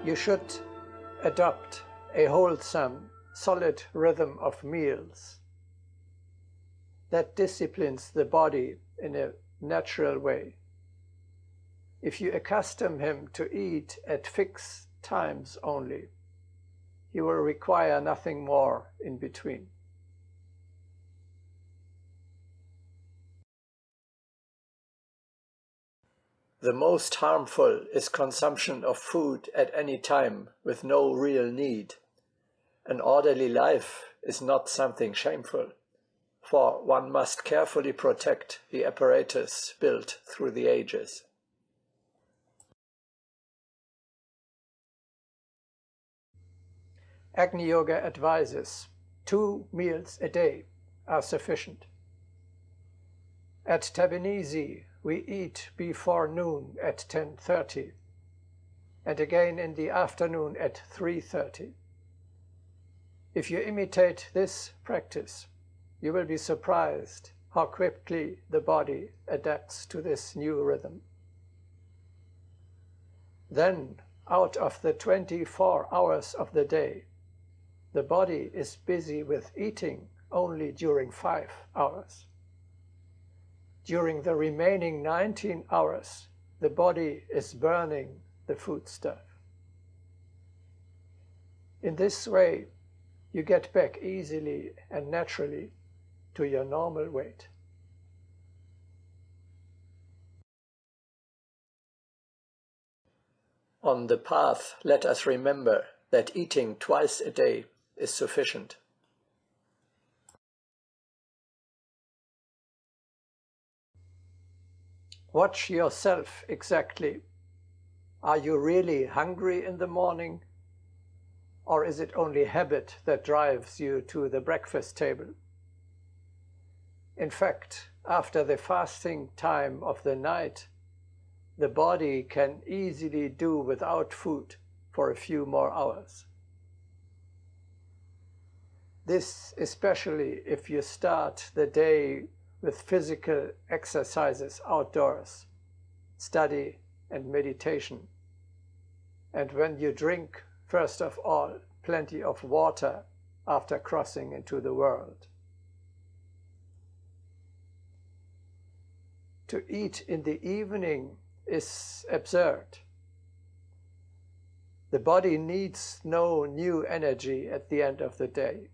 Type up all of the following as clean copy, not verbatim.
You should adopt a wholesome, solid rhythm of meals that disciplines the body in a natural way. If you accustom him to eat at fixed times only, he will require nothing more in between. The most harmful is consumption of food at any time with no real need. An orderly life is not something shameful, for one must carefully protect the apparatus built through the ages. Agni Yoga advises 2 meals a day are sufficient. At Tabinisi, we eat before noon at 10:30 and again in the afternoon at 3:30. If you imitate this practice, you will be surprised how quickly the body adapts to this new rhythm. Then, out of the 24 hours of the day, the body is busy with eating only during 5 hours. During the remaining 19 hours, the body is burning the foodstuff. In this way, you get back easily and naturally to your normal weight. On the path, let us remember that eating twice a day is sufficient. Watch yourself exactly. Are you really hungry in the morning? Or is it only habit that drives you to the breakfast table? In fact, after the fasting time of the night, the body can easily do without food for a few more hours. This especially if you start the day with physical exercises outdoors, study and meditation, and when you drink, first of all, plenty of water after crossing into the world. To eat in the evening is absurd. The body needs no new energy at the end of the day.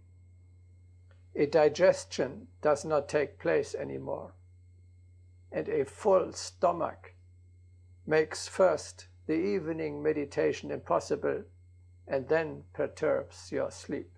A digestion does not take place anymore, and a full stomach makes first the evening meditation impossible and then perturbs your sleep.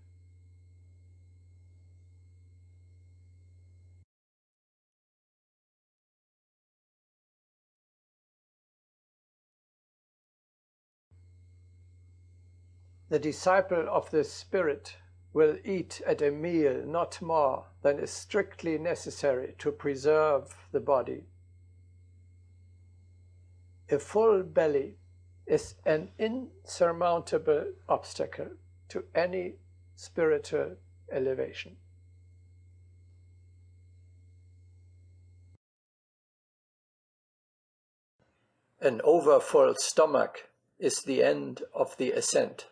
The disciple of the Spirit will eat at a meal not more than is strictly necessary to preserve the body. A full belly is an insurmountable obstacle to any spiritual elevation. An overfull stomach is the end of the ascent.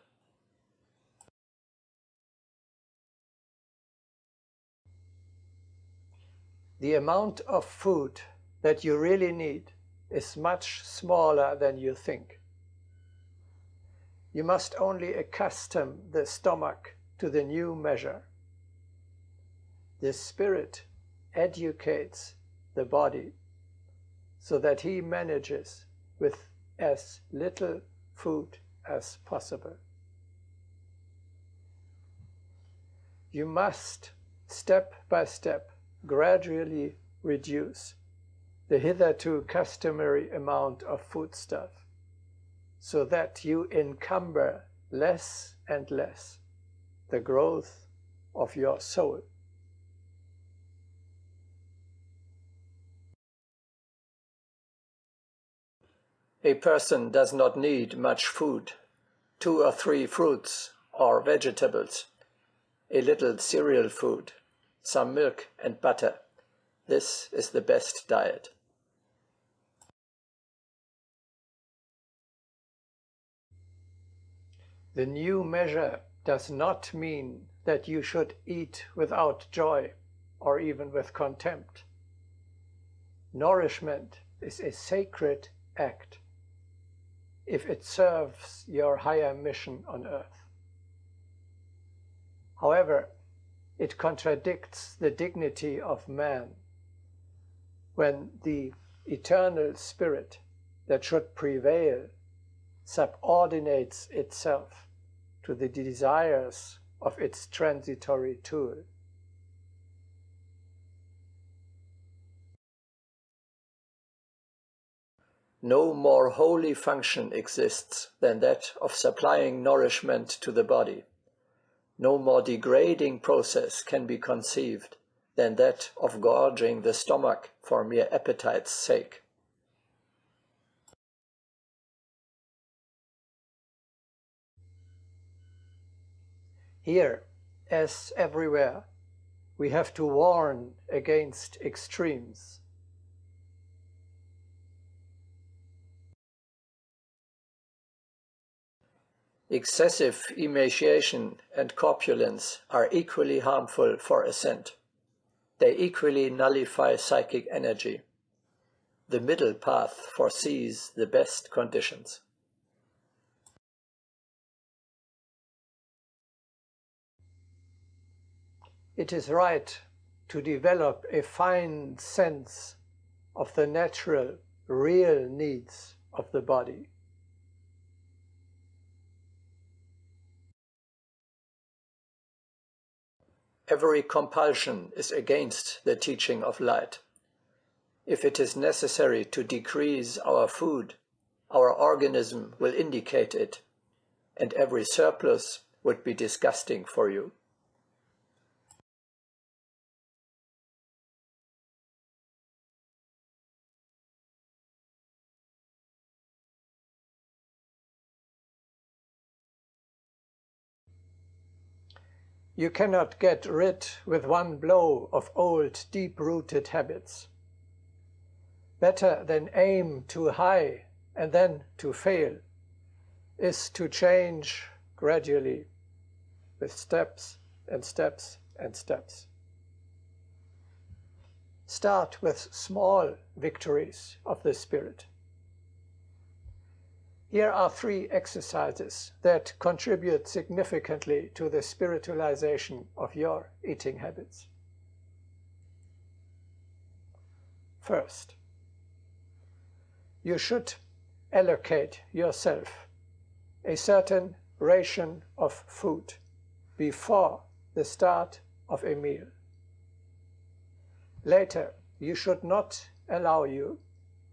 The amount of food that you really need is much smaller than you think. You must only accustom the stomach to the new measure. The Spirit educates the body so that he manages with as little food as possible. You must, step by step, gradually reduce the hitherto customary amount of foodstuff, so that you encumber less and less the growth of your soul. A person does not need much food, 2 or 3 fruits or vegetables, a little cereal food, some milk and butter. This is the best diet. The new measure does not mean that you should eat without joy or even with contempt. Nourishment is a sacred act if it serves your higher mission on earth. However, it contradicts the dignity of man when the eternal spirit that should prevail subordinates itself to the desires of its transitory tool. No more holy function exists than that of supplying nourishment to the body. No more degrading process can be conceived than that of gorging the stomach for mere appetite's sake. Here, as everywhere, we have to warn against extremes. Excessive emaciation and corpulence are equally harmful for ascent. They equally nullify psychic energy. The middle path foresees the best conditions. It is right to develop a fine sense of the natural, real needs of the body. Every compulsion is against the teaching of light. If it is necessary to decrease our food, our organism will indicate it, and every surplus would be disgusting for you. You cannot get rid with one blow of old, deep-rooted habits. Better than aim too high and then to fail is to change gradually with steps and steps and steps. Start with small victories of the spirit. Here are 3 exercises that contribute significantly to the spiritualization of your eating habits. First, you should allocate yourself a certain ration of food before the start of a meal. Later, you should not allow you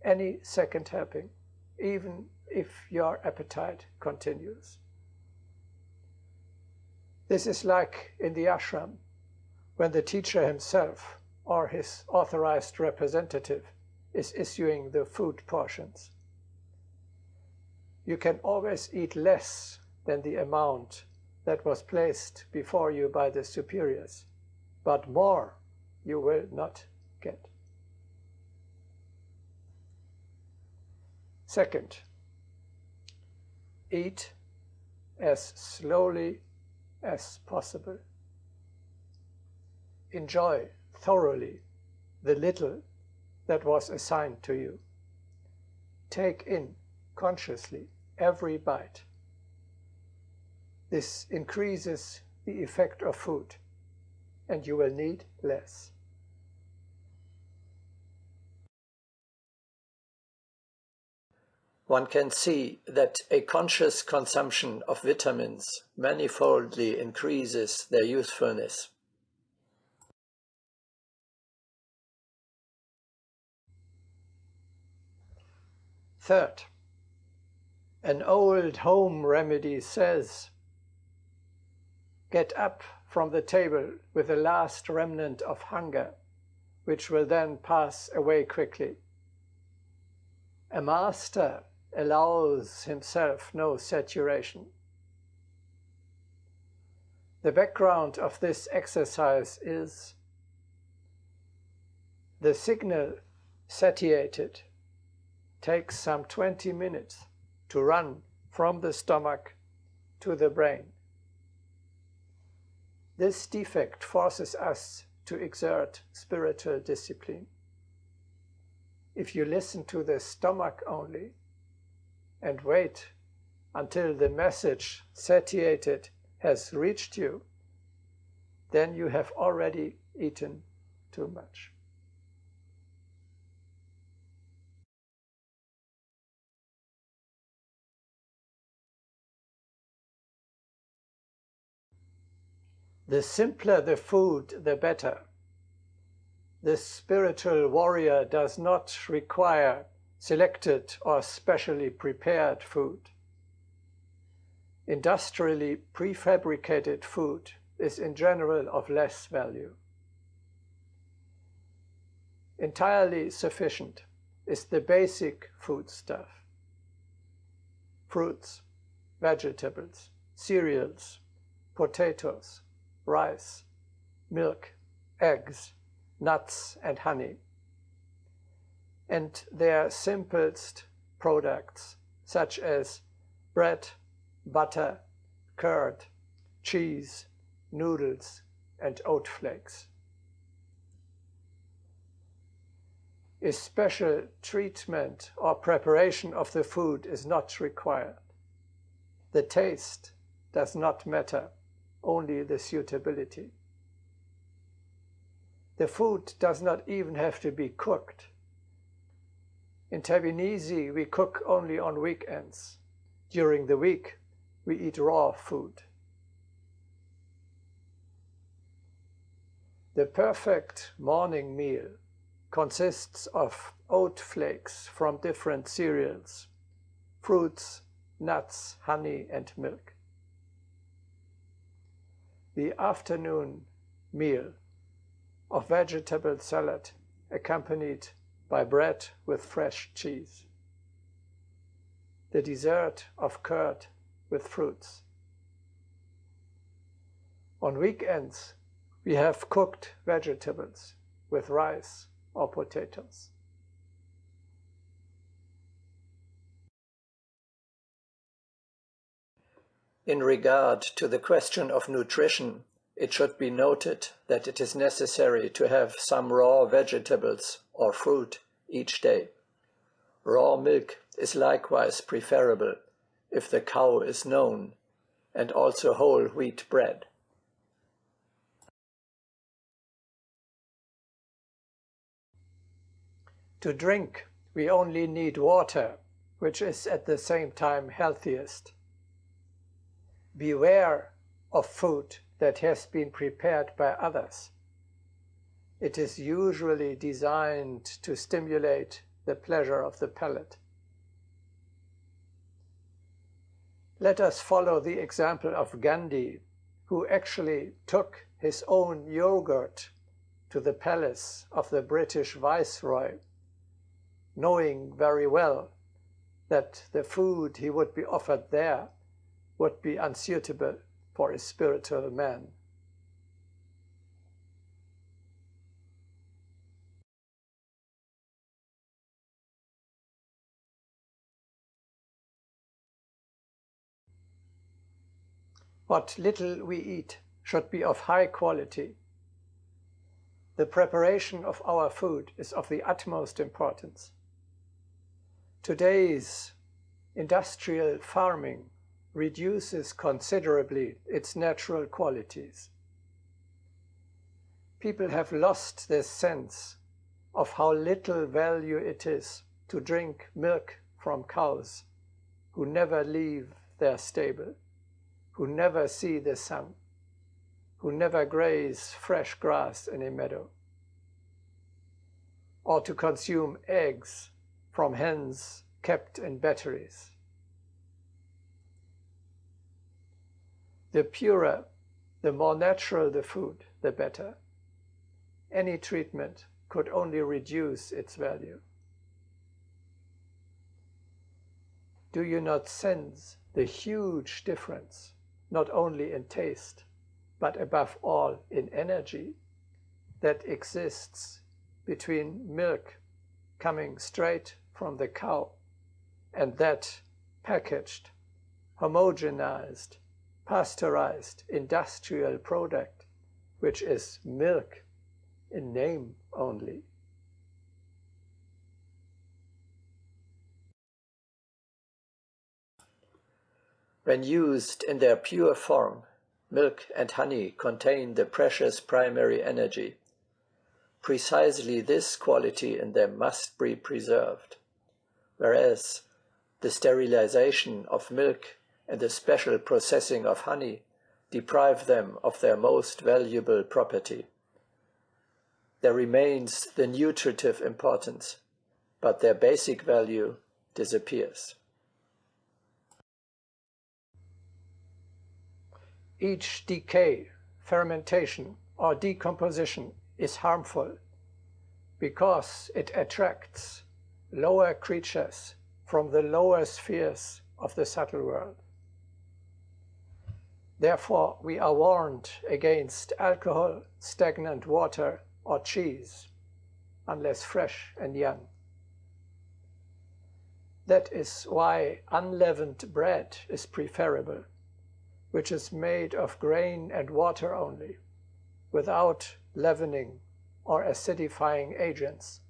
any second helping, even if your appetite continues. This is like in the ashram, when the teacher himself or his authorized representative is issuing the food portions. You can always eat less than the amount that was placed before you by the superiors, but more you will not get. Second, eat as slowly as possible. Enjoy thoroughly the little that was assigned to you. Take in consciously every bite. This increases the effect of food, and you will need less. One can see that a conscious consumption of vitamins manifoldly increases their usefulness. Third, an old home remedy says, get up from the table with the last remnant of hunger, which will then pass away quickly. A master allows himself no saturation. The background of this exercise is the signal satiated takes some 20 minutes to run from the stomach to the brain. This defect forces us to exert spiritual discipline. If you listen to the stomach only and wait until the message satiated has reached you, then you have already eaten too much. The simpler the food, the better. The spiritual warrior does not require selected or specially prepared food. Industrially prefabricated food is in general of less value. Entirely sufficient is the basic foodstuff: fruits, vegetables, cereals, potatoes, rice, milk, eggs, nuts and honey, and their simplest products such as bread, butter, curd, cheese, noodles and oat flakes. A special treatment or preparation of the food is not required. The taste does not matter, only the suitability. The food does not even have to be cooked. In Tbilisi, we cook only on weekends. During the week, we eat raw food. The perfect morning meal consists of oat flakes from different cereals, fruits, nuts, honey, and milk. The afternoon meal of vegetable salad accompanied by bread with fresh cheese. The dessert of curd with fruits. On weekends, we have cooked vegetables with rice or potatoes. In regard to the question of nutrition, it should be noted that it is necessary to have some raw vegetables or fruit each day. Raw milk is likewise preferable if the cow is known, and also whole wheat bread. To drink, we only need water, which is at the same time healthiest. Beware of food that has been prepared by others. It is usually designed to stimulate the pleasure of the palate. Let us follow the example of Gandhi, who actually took his own yogurt to the palace of the British Viceroy, knowing very well that the food he would be offered there would be unsuitable for a spiritual man. What little we eat should be of high quality. The preparation of our food is of the utmost importance. Today's industrial farming reduces considerably its natural qualities. People have lost their sense of how little value it is to drink milk from cows who never leave their stable, who never see the sun, who never graze fresh grass in a meadow, or to consume eggs from hens kept in batteries. The purer, the more natural the food, the better. Any treatment could only reduce its value. Do you not sense the huge difference, not only in taste, but above all in energy, that exists between milk coming straight from the cow and that packaged, homogenized, pasteurized industrial product, which is milk in name only. When used in their pure form, milk and honey contain the precious primary energy. Precisely this quality in them must be preserved, whereas the sterilization of milk and the special processing of honey deprive them of their most valuable property. There remains the nutritive importance, but their basic value disappears. Each decay, fermentation, or decomposition is harmful because it attracts lower creatures from the lower spheres of the subtle world. Therefore, we are warned against alcohol, stagnant water, or cheese, unless fresh and young. That is why unleavened bread is preferable, which is made of grain and water only, without leavening or acidifying agents,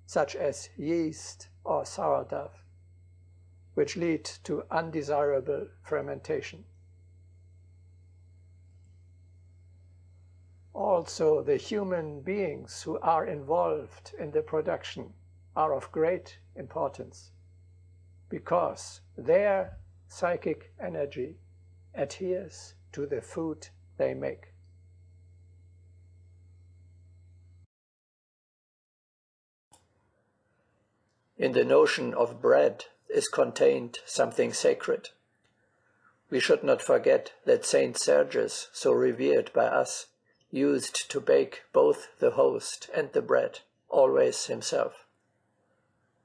such as yeast or sourdough, which lead to undesirable fermentation. Also, the human beings who are involved in the production are of great importance, because their psychic energy adheres to the food they make. In the notion of bread is contained something sacred. We should not forget that Saint Sergius, so revered by us, used to bake both the host and the bread, always himself.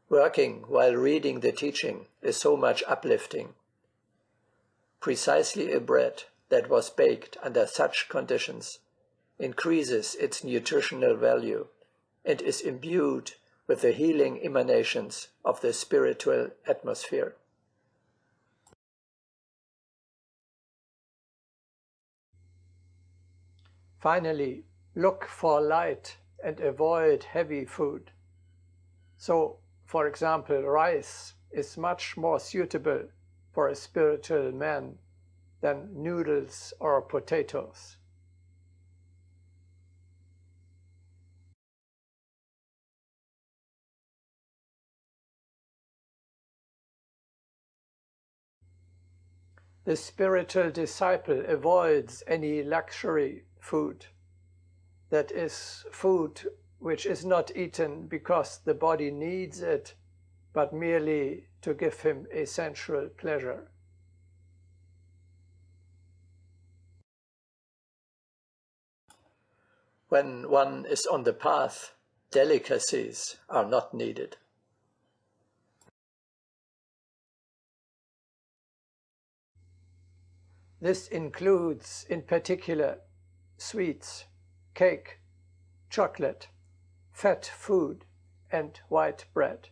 Working while reading the teaching is so much uplifting. Precisely a bread that was baked under such conditions increases its nutritional value and is imbued with the healing emanations of the spiritual atmosphere. Finally, look for light and avoid heavy food. So, for example, rice is much more suitable for a spiritual man than noodles or potatoes. The spiritual disciple avoids any luxury food, that is, food which is not eaten because the body needs it, but merely to give him a sensual pleasure. When one is on the path, delicacies are not needed. This includes, in particular, sweets, cake, chocolate, fat food, and white bread.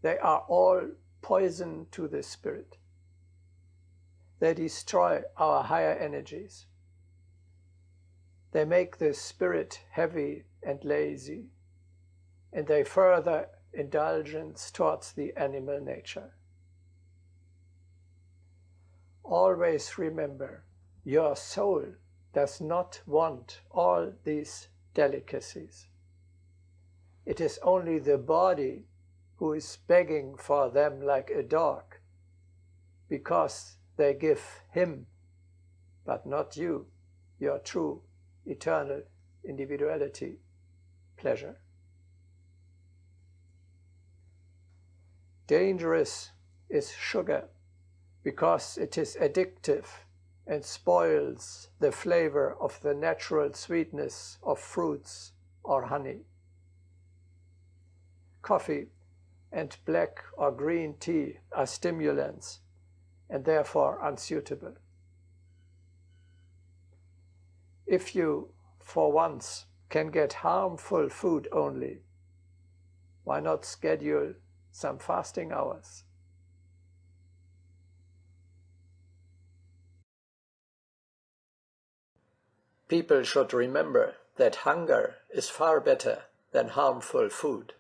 They are all poison to the spirit. They destroy our higher energies. They make the spirit heavy and lazy, and they further indulgence towards the animal nature. Always remember, your soul does not want all these delicacies. It is only the body who is begging for them like a dog, because they give him, but not you, your true, eternal individuality, pleasure. Dangerous is sugar, because it is addictive and spoils the flavor of the natural sweetness of fruits or honey. Coffee and black or green tea are stimulants and therefore unsuitable. If you, for once, can get harmful food only, why not schedule some fasting hours? People should remember that hunger is far better than harmful food.